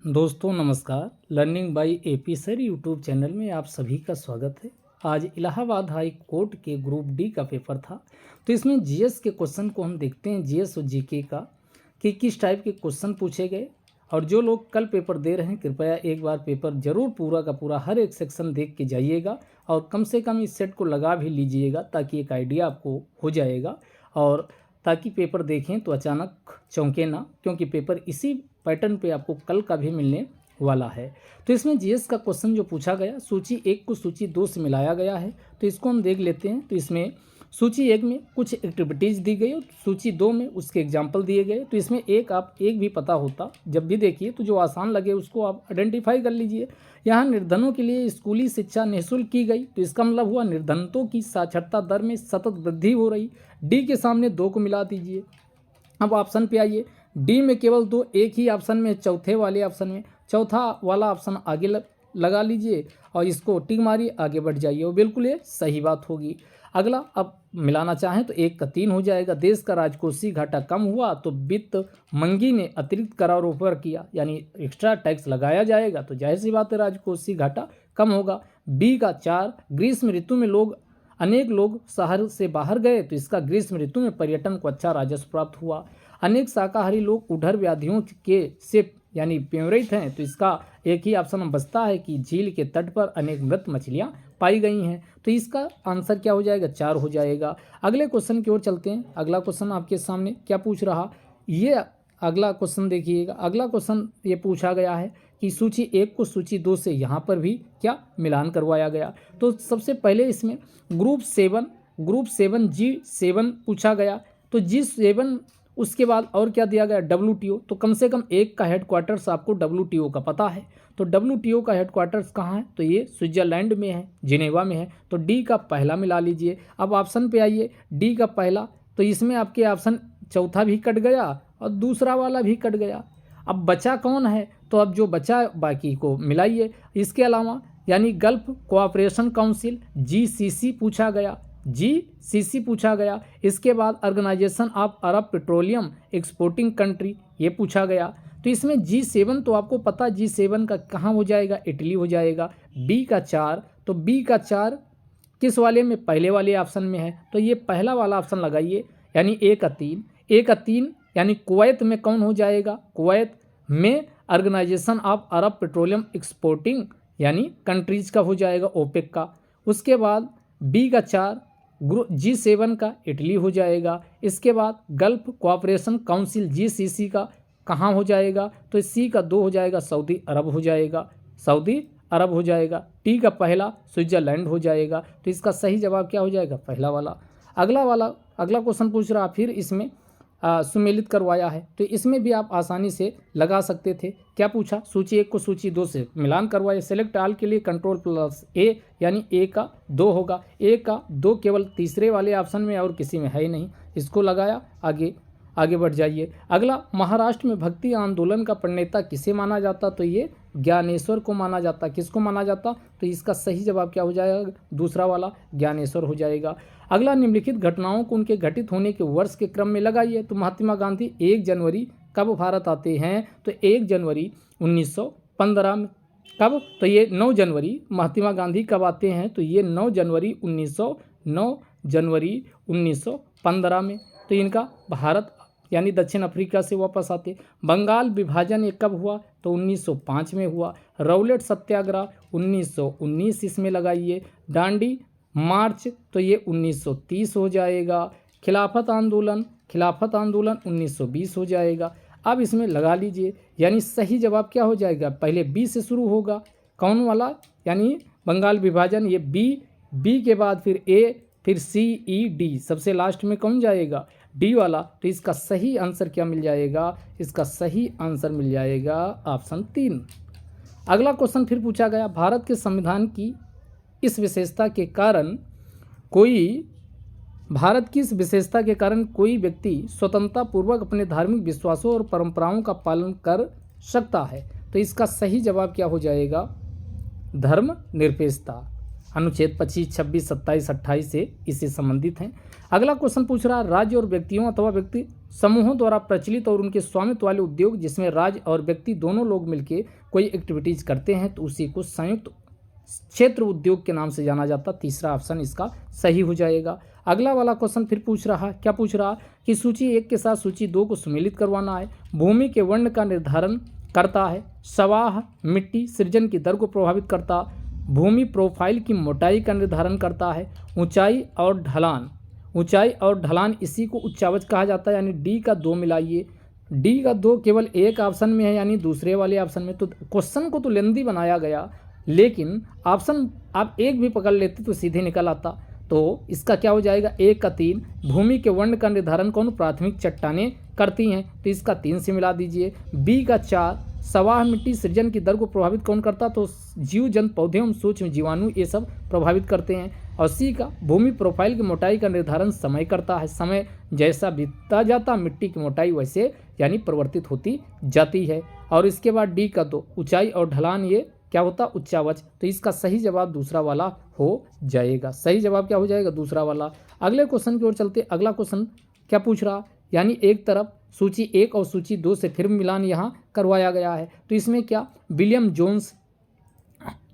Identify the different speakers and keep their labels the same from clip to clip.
Speaker 1: दोस्तों नमस्कार। Learning by AP sir YouTube channel में आप सभी का स्वागत है। आज इलाहाबाद हाई कोर्ट के ग्रुप डी का पेपर था, तो इसमें जीएस के क्वेश्चन को हम देखते हैं, जीएस और जीके का, कि किस टाइप के क्वेश्चन पूछे गए। और जो लोग कल पेपर दे रहे हैं, कृपया एक बार पेपर जरूर पूरा का पूरा हर एक सेक्शन देख के जाइएगा और कम से कम इस सेट को लगा भी लीजिएगा, ताकि एक आइडिया आपको हो जाएगा और ताकि पेपर देखें तो अचानक चौंके ना, क्योंकि पेपर इसी पैटर्न पे आपको कल का भी मिलने वाला है। तो इसमें जीएस का क्वेश्चन जो पूछा गया, सूची 1 को सूची 2 से मिलाया गया है, तो इसको हम देख लेते हैं। तो इसमें सूची 1 में कुछ एक्टिविटीज़ दी गई और सूची 2 में उसके एग्जाम्पल दिए गए। तो इसमें एक भी पता होता, जब भी देखिए तो जो आसान लगे उसको आप आइडेंटिफाई कर लीजिए। यहाँ निर्धनों के लिए स्कूली शिक्षा निःशुल्क की गई, तो इसका मतलब हुआ निर्धनतों की साक्षरता दर में सतत वृद्धि हो रही। डी के सामने 2 को मिला दीजिए। अब ऑप्शन पे आइए। डी में केवल 2 एक ही ऑप्शन में, चौथे वाले ऑप्शन में चौथा वाला ऑप्शन आगे लगा लीजिए और इसको टिक मारिए, आगे बढ़ जाइए, वो बिल्कुल ये सही बात होगी। अगला, अब मिलाना चाहें तो 1 का 3 हो जाएगा। देश का राजकोषीय घाटा कम हुआ तो वित्त मंगी ने अतिरिक्त करारोपण किया, यानी एक्स्ट्रा टैक्स लगाया जाएगा, तो जाहिर सी बात है राजकोषीय घाटा कम होगा। बी का 4, ग्रीष्म ऋतु में अनेक लोग शहर से बाहर गए, तो इसका ग्रीष्म ऋतु में पर्यटन को अच्छा राजस्व प्राप्त हुआ। अनेक शाकाहारी लोग उधर व्याधियों के से यानी पीड़ित हैं, तो इसका एक ही ऑप्शन बचता है कि झील के तट पर अनेक मृत मछलियां पाई गई हैं, तो इसका आंसर क्या हो जाएगा, 4 हो जाएगा। अगले क्वेश्चन की ओर चलते हैं। अगला क्वेश्चन आपके सामने क्या पूछ रहा, ये अगला क्वेश्चन देखिएगा। अगला क्वेश्चन ये पूछा गया है कि सूची 1 को सूची 2 से यहाँ पर भी क्या मिलान करवाया गया। तो सबसे पहले इसमें ग्रुप 7 G7 पूछा गया, तो G7 उसके बाद और क्या दिया गया, WTO। तो कम से कम एक का हेडक्वार्टर्स आपको WTO का पता है, तो WTO का हेडक्वार्टर्स कहाँ है, तो ये स्विट्जरलैंड में है, जिनेवा में है। तो डी का पहला मिला लीजिए। अब ऑप्शन पे आइए, डी का पहला, तो इसमें आपके ऑप्शन चौथा भी कट गया और दूसरा वाला भी कट गया। अब बचा कौन है, तो अब जो बचा बाकी को मिलाइए। इसके अलावा यानी गल्फ कोऑपरेशन काउंसिल GCC पूछा गया। इसके बाद organisation of Arab petroleum exporting country ये पूछा गया। तो इसमें G7 तो आपको पता, G7 का कहाँ हो जाएगा, इटली हो जाएगा। बी का 4, तो बी का 4 किस वाले में, पहले वाले ऑप्शन में है, तो ये पहला वाला ऑप्शन लगाइए, यानी ए का 3 यानी कुवैत में कौन हो जाएगा, कुवैत में organisation of Arab petroleum exporting यानी कंट्रीज का हो जाएगा, ओपेक का। उसके बाद बी का 4 G7 का इटली हो जाएगा। इसके बाद गल्फ कोऑपरेशन काउंसिल GCC का कहाँ हो जाएगा, तो सी का 2 हो जाएगा, सऊदी अरब हो जाएगा। टी का पहला स्विट्जरलैंड हो जाएगा, तो इसका सही जवाब क्या हो जाएगा, पहला वाला। अगला क्वेश्चन पूछ रहा, फिर इसमें सुमेलित करवाया है, तो इसमें भी आप आसानी से लगा सकते थे। क्या पूछा, सूची 1 को सूची 2 से मिलान करवाए। सेलेक्ट ऑल के लिए Ctrl+A, यानी ए का 2 होगा। ए का 2 केवल तीसरे वाले ऑप्शन में और किसी में है ही नहीं, इसको लगाया, आगे बढ़ जाइए। अगला, महाराष्ट्र में भक्ति आंदोलन का प्रणेता किसे माना जाता, तो ये ज्ञानेश्वर को माना जाता। किसको माना जाता, तो इसका सही जवाब क्या हो जाएगा, दूसरा वाला ज्ञानेश्वर हो जाएगा। अगला, निम्नलिखित घटनाओं को उनके घटित होने के वर्ष के क्रम में लगाइए। तो महात्मा गांधी 1 जनवरी कब भारत आते हैं, तो 1 जनवरी 1915 में। कब, तो ये 9 जनवरी महात्मा गांधी कब आते हैं, तो ये 9 जनवरी 1915 में। तो इनका भारत यानी दक्षिण अफ्रीका से वापस आते। बंगाल विभाजन ये कब हुआ, तो 1905 में हुआ। रौलेट सत्याग्रह 1919 इसमें लगाइए। डांडी मार्च तो ये 1930 हो जाएगा। खिलाफत आंदोलन 1920 हो जाएगा। अब इसमें लगा लीजिए, यानी सही जवाब क्या हो जाएगा, पहले बी से शुरू होगा, कौन वाला, यानी बंगाल विभाजन, ये बी के बाद फिर ए, फिर CED, सबसे लास्ट में कौन जाएगा, डी वाला। तो इसका सही आंसर क्या मिल जाएगा, इसका सही आंसर मिल जाएगा ऑप्शन 3। अगला क्वेश्चन फिर पूछा गया, भारत के संविधान की इस विशेषता के कारण कोई व्यक्ति स्वतंत्रता पूर्वक अपने धार्मिक विश्वासों और परंपराओं का पालन कर सकता है। तो इसका सही जवाब क्या हो जाएगा, धर्मनिरपेक्षता। अनुच्छेद 25, 26, 27, 28 से इससे संबंधित हैं। अगला क्वेश्चन पूछ रहा है राज्य और व्यक्तियों अथवा व्यक्ति समूहों द्वारा प्रचलित और उनके स्वामित्व वाले उद्योग जिसमें राज्य और व्यक्ति दोनों लोग मिलकर कोई एक्टिविटीज करते हैं तो उसी को संयुक्त क्षेत्र उद्योग के नाम से जाना जाता। तीसरा ऑप्शन इसका सही हो जाएगा। अगला वाला क्वेश्चन फिर पूछ रहा, क्या पूछ रहा कि सूची 1 के साथ सूची 2 को सुमेलित करवाना है। भूमि के वर्ण का निर्धारण करता है। सवाह मिट्टी सृजन की दर को प्रभावित करता। भूमि प्रोफाइल की मोटाई का निर्धारण करता है। ऊंचाई और ढलान इसी को उच्चावच कहा जाता है, यानी डी का 2 मिलाइए। डी का 2 केवल एक ऑप्शन में है, यानी दूसरे वाले ऑप्शन में। तो क्वेश्चन को तो लेंदी बनाया गया, लेकिन ऑप्शन आप एक भी पकड़ लेते तो सीधे निकल आता। तो इसका क्या हो जाएगा, 1 का 3। भूमि के वर्ण का निर्धारण कौन प्राथमिक चट्टानें करती हैं, तो इसका 3 से मिला दीजिए। बी का 4। सवाह मिट्टी सृजन की दर को प्रभावित कौन करता, तो जीव जंतु पौधे एवं सूक्ष्म जीवाणु ये सब प्रभावित करते हैं। और सी का भूमि प्रोफाइल की मोटाई का निर्धारण समय करता है। समय जैसा बीतता जाता मिट्टी की मोटाई वैसे यानी परिवर्तित होती जाती है। और इसके बाद डी का 2 ऊंचाई और ढलान ये क्या होता, उच्चावच। तो इसका सही जवाब दूसरा वाला हो जाएगा। सही जवाब क्या हो जाएगा, दूसरा वाला। अगले क्वेश्चन की ओर चलते। अगला क्वेश्चन क्या पूछ रहा, यानी एक तरफ सूची 1 और सूची 2 से फिर मिलान यहाँ करवाया गया है। तो इसमें क्या, विलियम जोन्स,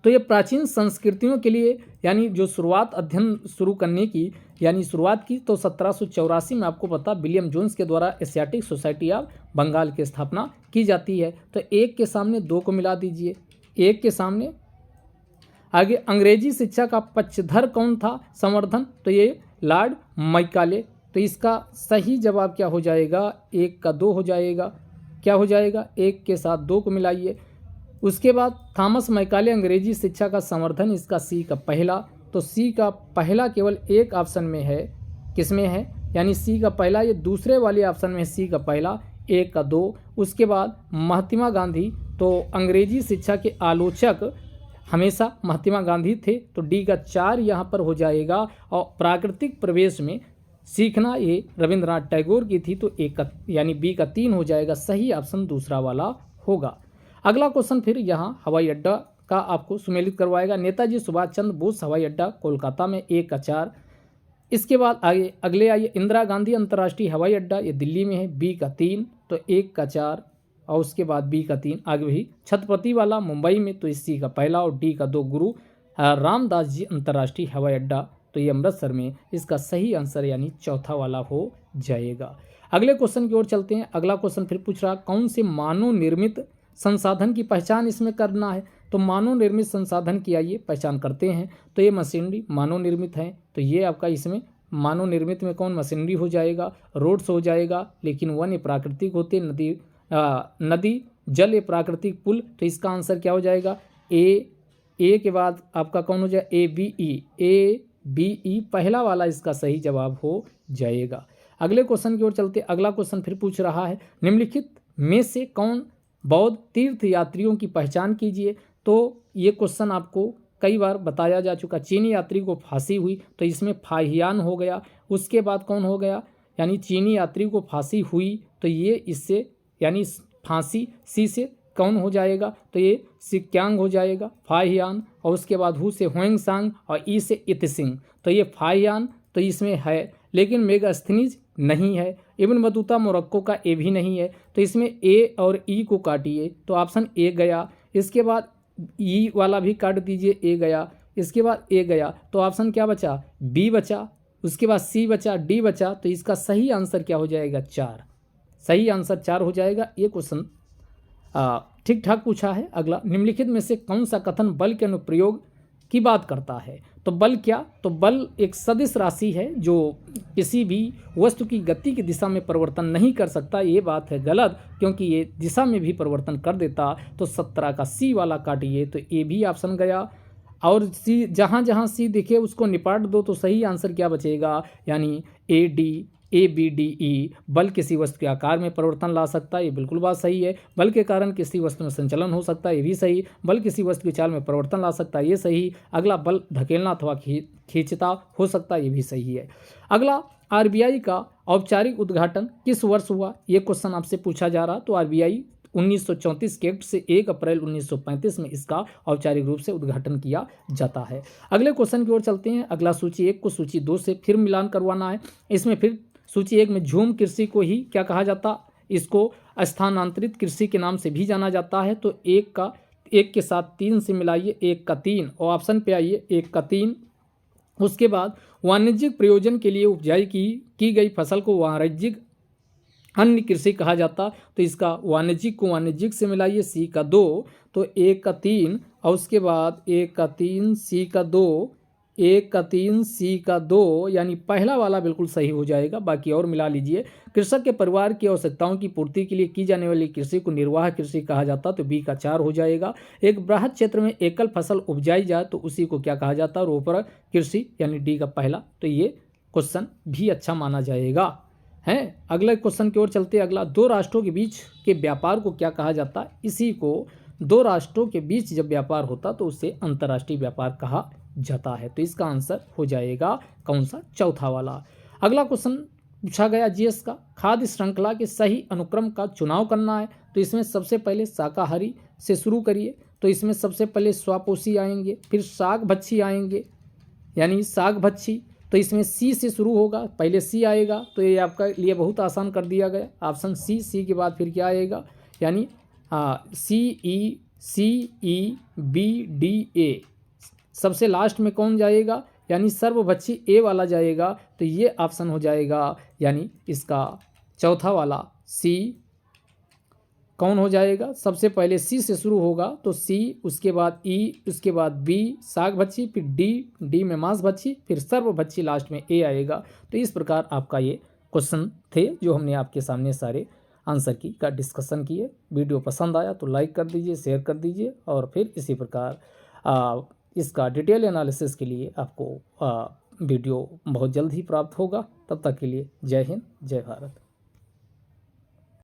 Speaker 1: तो ये प्राचीन संस्कृतियों के लिए यानी जो शुरुआत अध्ययन शुरू करने की यानी शुरुआत की तो 1784 में आपको पता विलियम जोन्स के द्वारा एशियाटिक सोसाइटी ऑफ बंगाल की स्थापना की जाती है। तो 1 के सामने 2 को मिला दीजिए। 1 के सामने आगे अंग्रेजी शिक्षा का पक्षधर कौन था, संवर्धन, तो ये लॉर्ड मैकाले। तो इसका सही जवाब क्या हो जाएगा, 1 का 2 हो जाएगा। क्या हो जाएगा, 1 के साथ 2 को मिलाइए। उसके बाद थॉमस मैकाले अंग्रेजी शिक्षा का संवर्धन, इसका सी का पहला। तो सी का पहला केवल एक ऑप्शन में है, किसमें है, यानी सी का पहला, ये दूसरे वाले ऑप्शन में सी का पहला, 1 का 2। उसके बाद महात्मा गांधी, तो अंग्रेजी शिक्षा के आलोचक हमेशा महात्मा गांधी थे, तो डी का 4 यहाँ पर हो जाएगा। और प्राकृतिक प्रवेश में सीखना ये रविंद्रनाथ टैगोर की थी, तो एक का यानी बी का 3 हो जाएगा। सही ऑप्शन दूसरा वाला होगा। अगला क्वेश्चन फिर यहाँ हवाई अड्डा का आपको सुमेलित करवाएगा। नेताजी सुभाष चंद्र बोस हवाई अड्डा कोलकाता में, 1 का 4। इसके बाद आगे अगले आइए, इंदिरा गांधी अंतर्राष्ट्रीय हवाई अड्डा, ये दिल्ली में है, बी का 3, तो 1 का 4। और उसके बाद बी का 3 आगे भी छत्रपति वाला मुंबई में, तो इस सी का पहला। और डी का 2 गुरु रामदास जी अंतर्राष्ट्रीय हवाई अड्डा, तो ये अमृतसर में। इसका सही आंसर यानी चौथा वाला हो जाएगा। अगले क्वेश्चन की ओर चलते हैं। अगला क्वेश्चन फिर पूछ रहा, कौन से मानव निर्मित संसाधन की पहचान इसमें करना है। तो मानव निर्मित संसाधन की आइए पहचान करते हैं। तो ये मशीनरी मानव निर्मित है, तो ये आपका इसमें मानव निर्मित में कौन, मशीनरी हो जाएगा, रोड्स हो जाएगा, लेकिन वन ये प्राकृतिक होते, नदी जल ये प्राकृतिक पुल। तो इसका आंसर क्या हो जाएगा, ए के बाद आपका कौन हो जाएगा, ए बी ई पहला वाला इसका सही जवाब हो जाएगा। अगले क्वेश्चन की ओर चलते। अगला क्वेश्चन फिर पूछ रहा है, निम्नलिखित में से कौन बौद्ध तीर्थ यात्रियों की पहचान कीजिए। तो ये क्वेश्चन आपको कई बार बताया जा चुका। चीनी यात्री को फांसी हुई, तो इसमें फाहियान हो गया। उसके बाद कौन हो गया, यानी चीनी यात्री को फांसी हुई, तो ये इससे यानी फांसी सी से कौन हो जाएगा, तो ये सिक्यांग हो जाएगा, फाहियान। और उसके बाद हु से हुएंगसांग और ई से इतसिंग, तो ये फाहियान तो इसमें है, लेकिन मेगास्थनीज नहीं है। इब्न बतूता मोरक्को का ए भी नहीं है, तो इसमें ए और ई को काटिए, तो ऑप्शन ए गया। इसके बाद ई वाला भी काट दीजिए, ए गया। इसके बाद ए गया, तो ऑप्शन क्या बचा, बी बचा। उसके बाद सी बचा, डी बचा। तो इसका सही आंसर क्या हो जाएगा, 4। सही आंसर 4 हो जाएगा। ये क्वेश्चन ठीक ठाक पूछा है। अगला, निम्नलिखित में से कौन सा कथन बल के अनुप्रयोग की बात करता है। तो बल क्या, तो बल एक सदिश राशि है जो किसी भी वस्तु की गति की दिशा में परिवर्तन नहीं कर सकता। ये बात है गलत, क्योंकि ये दिशा में भी परिवर्तन कर देता। तो 17 का सी वाला काटिए, तो ए भी ऑप्शन गया। और सी जहाँ जहाँ सी दिखे उसको निपाट दो, तो सही आंसर क्या बचेगा, यानी ए बी डी ई। बल किसी वस्तु के आकार में परिवर्तन ला सकता है, ये बिल्कुल बात सही है। बल के कारण किसी वस्तु में संचलन हो सकता है, ये भी सही। बल किसी वस्तु की चाल में परिवर्तन ला सकता है, ये सही। अगला, बल धकेलना अथवा खींचता हो सकता है, ये भी सही है। अगला, आरबीआई का औपचारिक उद्घाटन किस वर्ष हुआ, ये क्वेश्चन आपसे पूछा जा रहा। तो आरबीआई 1934 के एक्ट से 1 अप्रैल 1935 में इसका औपचारिक रूप से उद्घाटन किया जाता है। अगले क्वेश्चन की ओर चलते हैं। अगला सूची 1 को सूची 2 से फिर मिलान करवाना है। इसमें फिर सूची 1 में झूम कृषि को ही क्या कहा जाता, इसको स्थानांतरित कृषि के नाम से भी जाना जाता है। तो 1 के साथ 3 से मिलाइए, 1 का 3 और ऑप्शन पे आइए 1 का 3। उसके बाद वाणिज्यिक प्रयोजन के लिए उपजाई की गई फसल को वाणिज्यिक अन्य कृषि कहा जाता। तो इसका वाणिज्यिक को वाणिज्यिक से मिलाइए, सी का 2 तो 1 का 3 और उसके बाद 1 का 3 सी का 2, 1 का 3 सी का 2 यानी पहला वाला बिल्कुल सही हो जाएगा। बाकी और मिला लीजिए। कृषक के परिवार की आवश्यकताओं की पूर्ति के लिए की जाने वाली कृषि को निर्वाह कृषि कहा जाता। तो बी का 4 हो जाएगा। एक बृहद क्षेत्र में एकल फसल उपजाई जाए तो उसी को क्या कहा जाता, रोपण कृषि यानी डी का पहला। तो ये क्वेश्चन भी अच्छा माना जाएगा है। अगले क्वेश्चन की ओर चलते हैं। अगला, दो राष्ट्रों के बीच के व्यापार को क्या कहा जाता है, इसी को दो राष्ट्रों के बीच जब व्यापार होता तो उसे अंतर्राष्ट्रीय व्यापार कहा जाता है। तो इसका आंसर हो जाएगा कौन सा, चौथा वाला। अगला क्वेश्चन पूछा गया जीएस का, खाद्य श्रृंखला के सही अनुक्रम का चुनाव करना है। तो इसमें सबसे पहले शाकाहारी से शुरू करिए। तो इसमें सबसे पहले स्वापोषी आएंगे, फिर साग भच्छी आएंगे यानी साग भच्छी। तो इसमें सी से शुरू होगा, पहले सी आएगा। तो ये आपका लिए बहुत आसान कर दिया गया, ऑप्शन सी के बाद फिर क्या आएगा यानी CEBDA। सबसे लास्ट में कौन जाएगा यानी सर्वभक्षी ए वाला जाएगा। तो ये ऑप्शन हो जाएगा यानी इसका चौथा वाला सी कौन हो जाएगा। सबसे पहले सी से शुरू होगा तो सी, उसके बाद ई, उसके बाद बी साग भच्छी, फिर डी में मांस भच्छी, फिर सर्वभक्षी लास्ट में ए आएगा। तो इस प्रकार आपका ये क्वेश्चन थे जो हमने आपके सामने सारे आंसर की का डिस्कशन किए। वीडियो पसंद आया तो लाइक कर दीजिए, शेयर कर दीजिए और फिर इसी प्रकार इसका डिटेल एनालिसिस के लिए आपको वीडियो बहुत जल्द ही प्राप्त होगा। तब तक के लिए जय हिंद, जय भारत।